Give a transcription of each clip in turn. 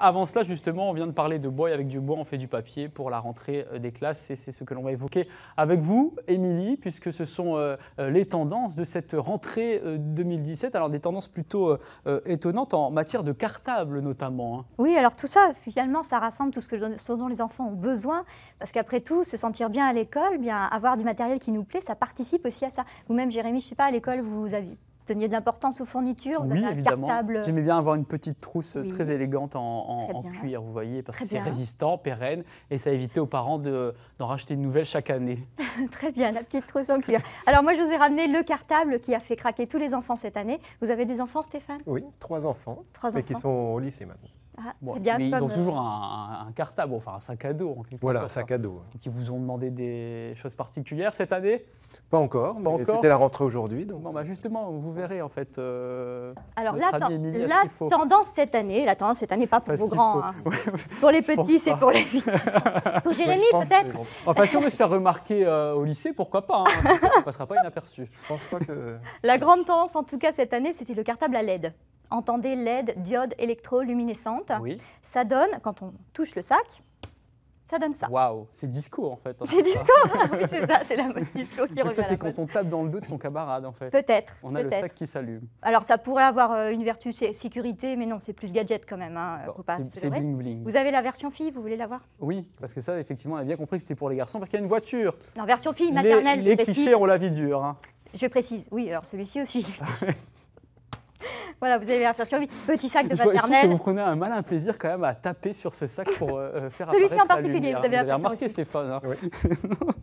Avant cela, justement, on vient de parler de bois et avec du bois, on fait du papier pour la rentrée des classes. Et c'est ce que l'on va évoquer avec vous, Émilie, puisque ce sont les tendances de cette rentrée 2017. Alors, des tendances plutôt étonnantes en matière de cartable, notamment. Oui, alors tout ça, finalement, ça rassemble tout ce dont les enfants ont besoin. Parce qu'après tout, se sentir bien à l'école, bien avoir du matériel qui nous plaît, ça participe aussi à ça. Vous-même, Jérémy, je ne sais pas, à l'école, vous teniez de l'importance aux fournitures, vous Oui, avez un évidemment. cartable. J'aimais bien avoir une petite trousse Oui. très élégante en Très bien. cuir, vous voyez, parce Très que c'est bien. résistant, pérenne, et ça évitait aux parents d'en racheter une nouvelle chaque année. Très bien, la petite trousse en cuir. Alors moi, je vous ai ramené le cartable qui a fait craquer tous les enfants cette année. Vous avez des enfants, Stéphane? Oui, 3 enfants, 3 mais qui enfants. sont au lycée maintenant. Ah, Bon, très bien, mais ils comme, ont toujours un cartable, enfin un sac à dos en quelque Voilà, un sorte. sac à dos. Qui vous ont demandé des choses particulières cette année? Pas encore, mais encore c'était la rentrée aujourd'hui. Donc... Bon, bah justement, vous verrez en fait. Alors notre amie Émilie a ce la qu'il faut. tendance cette année, pas pour Parce vos qu'il grands. faut. Hein. Ouais, Pour les je pense petits, c'est pas. pour les 8. Pour Jérémy, je pense peut-être. que- Enfin, si on veut se faire remarquer au lycée, pourquoi pas, hein, parce qu'on ne passera pas inaperçu. Je pense pas que... La grande tendance, en tout cas cette année, c'était le cartable à LED. Entendez LED, diode électroluminescente. Oui. Ça donne, quand on touche le sac, ça donne ça. Waouh, c'est disco en fait. hein, C'est ça. disco. Oui, c'est ça, c'est la mode disco qui Donc revient ça, à c'est la mode. quand on tape dans le dos de son camarade en fait. Peut-être. On a le peut-être. sac qui s'allume. Alors ça pourrait avoir une vertu sécurité, mais non, c'est plus gadget quand même. Hein. Faut pas se C'est leurrer. bling bling. Vous avez la version fille, vous voulez la voir? Oui, parce que ça, effectivement, on a bien compris que c'était pour les garçons, parce qu'il y a une voiture. La version fille maternelle, Les je précise. clichés ont la vie dure. hein. Je précise, oui, alors celui-ci aussi. Voilà, vous avez la version fille. Petit sac de Je trouve que maternelle. vous prenez un malin plaisir quand même à taper sur ce sac pour faire Celui-ci apparaître en la particulier, lumière. vous avez la version remarqué, aussi. Stéphane. hein.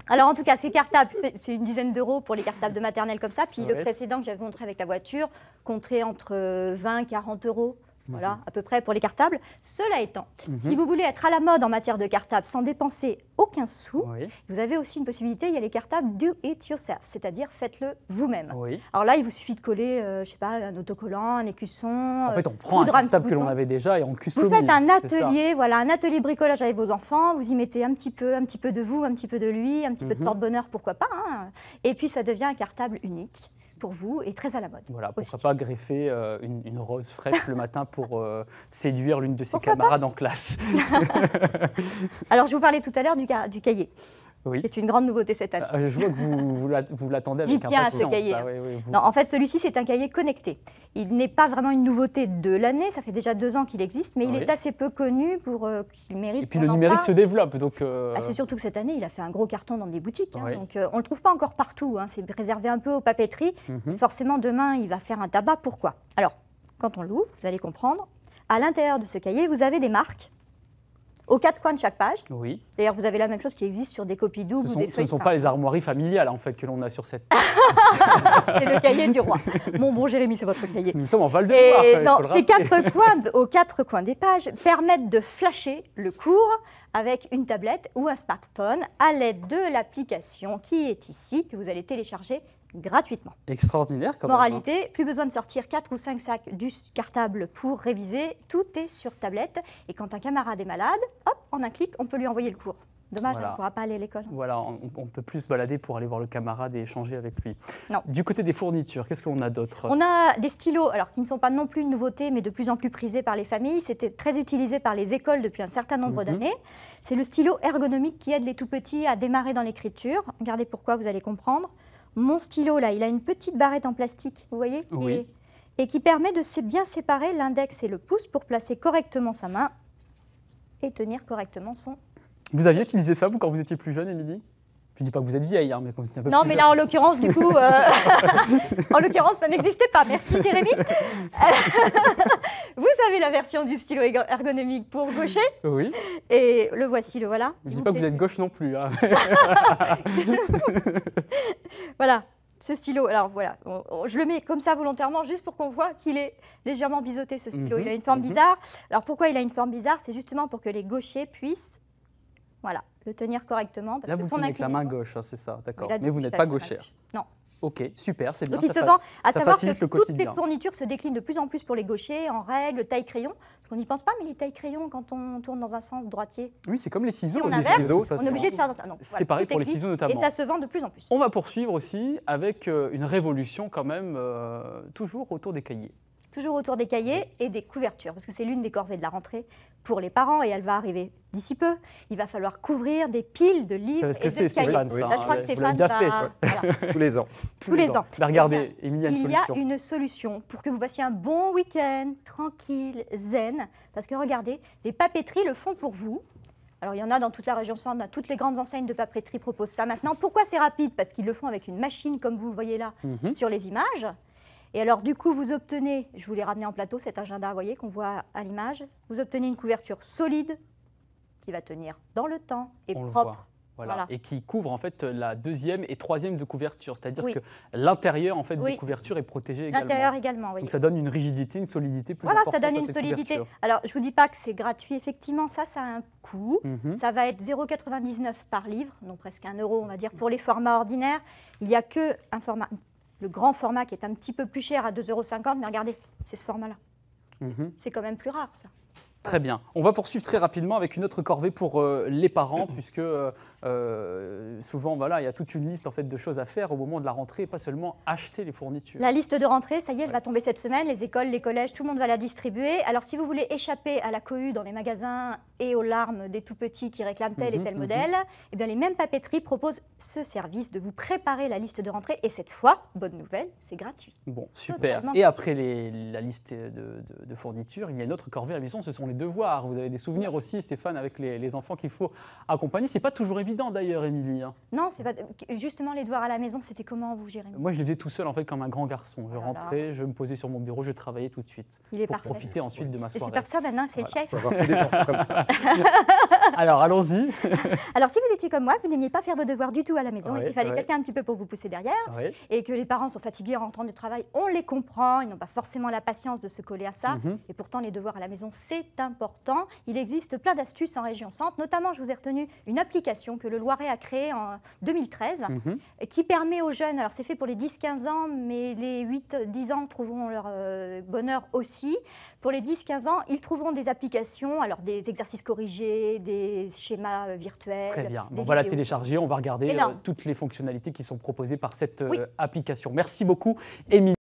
Alors en tout cas, ces cartables, c'est une dizaine d'euros pour les cartables de maternelle comme ça. Puis le Ouais. précédent que j'avais montré avec la voiture, compterait entre 20 et 40 euros. Voilà, à peu près pour les cartables. Cela étant, si vous voulez être à la mode en matière de cartables sans dépenser aucun sou, Oui. vous avez aussi une possibilité, il y a les cartables do it yourself, c'est-à-dire faites-le vous-même. Oui. Alors là, il vous suffit de coller, je sais pas, un autocollant, un écusson. En fait, on prend un coudre petit cartable que l'on bouton. avait déjà et on customise. Vous faites un c'est ça. atelier, voilà, un atelier bricolage avec vos enfants, vous y mettez un petit peu de vous, un petit peu de lui, un petit peu de porte-bonheur, pourquoi pas. Hein. Et puis ça devient un cartable unique pour vous et très à la mode. Voilà, aussi. pourquoi pas greffer une rose fraîche le matin pour séduire l'une de ses Pourquoi camarades en classe. Alors je vous parlais tout à l'heure du cahier. Oui. C'est une grande nouveauté cette année. Je vois que vous l'attendez J'y avec tiens à ce impatience. cahier. là, oui, oui, vous- Non, en fait, celui-ci, c'est un cahier connecté. Il n'est pas vraiment une nouveauté de l'année, ça fait déjà 2 ans qu'il existe, mais il Oui. est assez peu connu pour qu'il mérite Et puis qu'on le en numérique parle. se développe. Donc, Ah, c'est surtout que cette année, il a fait un gros carton dans des boutiques. Hein, Oui. donc, on ne le trouve pas encore partout. Hein, c'est réservé un peu aux papeteries. Forcément, demain, il va faire un tabac. Pourquoi? Alors, quand on l'ouvre, vous allez comprendre. À l'intérieur de ce cahier, vous avez des marques aux 4 coins de chaque page. oui. D'ailleurs, vous avez la même chose qui existe sur des copies doubles ou des Ce feuilles ne sont simples. pas les armoiries familiales en fait que l'on a sur cette. C'est le cahier du roi. Bon, Jérémy, c'est votre cahier. Nous sommes en Val-de-Loire. Et il non, faut le ces rappeler. aux 4 coins des pages permettent de flasher le cours avec une tablette ou un smartphone à l'aide de l'application qui est ici, que vous allez télécharger gratuitement. Extraordinaire quand même. Moralité, plus besoin de sortir 4 ou 5 sacs du cartable pour réviser, tout est sur tablette. Et quand un camarade est malade, hop, en un clic, on peut lui envoyer le cours. Dommage, Voilà. on ne pourra pas aller à l'école. Voilà, on peut plus se balader pour aller voir le camarade et échanger avec lui. Non. Du côté des fournitures, qu'est-ce qu'on a d'autre? On a des stylos, alors qui ne sont pas non plus une nouveauté, mais de plus en plus prisés par les familles. C'était très utilisé par les écoles depuis un certain nombre d'années. C'est le stylo ergonomique qui aide les tout-petits à démarrer dans l'écriture. Regardez pourquoi, vous allez comprendre. Mon stylo, là, il a une petite barrette en plastique, vous voyez, Oui. et qui permet de bien séparer l'index et le pouce pour placer correctement sa main et tenir correctement son... Vous aviez utilisé ça, vous, quand vous étiez plus jeune, Émilie? Je ne dis pas que vous êtes vieille, hein, mais quand vous étiez un peu Non, plus mais jeune. là, en l'occurrence, du coup, en l'occurrence, ça n'existait pas. Merci, Jérémy. Vous avez la version du stylo ergonomique pour gaucher, Oui. et le voici, le voilà. Je ne Il dis pas que vous plaît, êtes gauche non plus. hein. Voilà, ce stylo. Alors voilà, je le mets comme ça volontairement, juste pour qu'on voit qu'il est légèrement biseauté, ce stylo. Il a une forme bizarre. Alors pourquoi il a une forme bizarre? C'est justement pour que les gauchers puissent, voilà, le tenir correctement. Parce Là, que vous son tenez avec la main inclinaison- gauche, hein, c'est ça, d'accord. Oui, là, Mais vous je n'êtes fais pas avec la main gauchère. gauche. Non. Ok, super, c'est bien. Donc il ça se vend à ça savoir facilite que le toutes les quotidien. fournitures se déclinent de plus en plus pour les gauchers, en règle, taille crayon. Parce qu'on n'y pense pas, mais les tailles crayons, quand on tourne dans un sens droitier, Oui, c'est comme les ciseaux. si on les inverse, ciseaux, de toute on est façon. obligé de faire dans ça. Non, C'est pareil tout pour les existe, ciseaux notamment. Et ça se vend de plus en plus. On va poursuivre aussi avec une révolution quand même, toujours autour des cahiers. toujours autour des cahiers et des couvertures, parce que c'est l'une des corvées de la rentrée pour les parents et elle va arriver d'ici peu. Il va falloir couvrir des piles de livres et de cahiers. Stéphane, Là, je crois que Stéphane déjà fait. va... Voilà. Tous les ans. Tous les ans. Mais regardez, Émilie a une Il y a solution. une solution pour que vous passiez un bon week-end, tranquille, zen. Parce que regardez, les papeteries le font pour vous. Alors, il y en a dans toute la région centre, toutes les grandes enseignes de papeterie proposent ça maintenant. Pourquoi c'est rapide? Parce qu'ils le font avec une machine, comme vous le voyez là, sur les images. Et alors, du coup, vous obtenez, je vous l'ai ramené en plateau, cet agenda, vous voyez, qu'on voit à l'image. Vous obtenez une couverture solide qui va tenir dans le temps et On le propre. voit. Voilà. Voilà. Et qui couvre en fait la deuxième et troisième de couverture, c'est-à-dire Oui. que l'intérieur en fait Oui. des couvertures est protégé également. L'intérieur également, oui. Donc ça donne une rigidité, une solidité plus Voilà, importante ça donne à une cette solidité. couverture. Alors, je ne vous dis pas que c'est gratuit, effectivement, ça a un coût. Ça va être 0,99 par livre, donc presque 1 euro, on va dire, pour les formats ordinaires. Il n'y a que un format, le grand format qui est un petit peu plus cher à 2,50 €, mais regardez, c'est ce format-là. C'est quand même plus rare, ça. Très bien. On va poursuivre très rapidement avec une autre corvée pour les parents, puisque souvent, voilà, il y a toute une liste en fait, de choses à faire au moment de la rentrée, et pas seulement acheter les fournitures. La liste de rentrée, ça y est, elle va tomber cette semaine. Les écoles, les collèges, tout le monde va la distribuer. Alors, si vous voulez échapper à la cohue dans les magasins et aux larmes des tout-petits qui réclament tel et tel modèle, eh bien, les mêmes papeteries proposent ce service de vous préparer la liste de rentrée. Et cette fois, bonne nouvelle, c'est gratuit. Bon, super. Totalement. Et après la liste de fournitures, il y a une autre corvée à la maison, ce sont les devoirs. Vous avez des souvenirs aussi, Stéphane, avec les enfants qu'il faut accompagner. C'est pas toujours évident d'ailleurs, Émilie. Hein. Non, c'est pas... justement, les devoirs à la maison, c'était comment vous, Jérémy? Moi, je les faisais tout seul, en fait, comme un grand garçon. Je Voilà. rentrais, je me posais sur mon bureau, je travaillais tout de suite. Il est pour parfait. profiter ensuite de ma C'est soirée. super ça maintenant, c'est le chef. Il faut avoir que des enfants comme ça. Alors, allons-y. Alors, si vous étiez comme moi, vous n'aimiez pas faire vos devoirs du tout à la maison, Ouais, il fallait ouais. quelqu'un un petit peu pour vous pousser derrière, Oui. et que les parents sont fatigués en rentrant du travail, on les comprend, ils n'ont pas forcément la patience de se coller à ça, et pourtant les devoirs à la maison, c'est important. Il existe plein d'astuces en région centre, notamment, je vous ai retenu une application que le Loiret a créée en 2013, qui permet aux jeunes, alors c'est fait pour les 10-15 ans, mais les 8-10 ans trouveront leur bonheur aussi. Pour les 10-15 ans, ils trouveront des applications, alors des exercices corrigés, des schémas virtuels. Très bien. des On va la vidéos. télécharger, on va regarder Énorme. toutes les fonctionnalités qui sont proposées par cette Oui. application. Merci beaucoup, Émilie.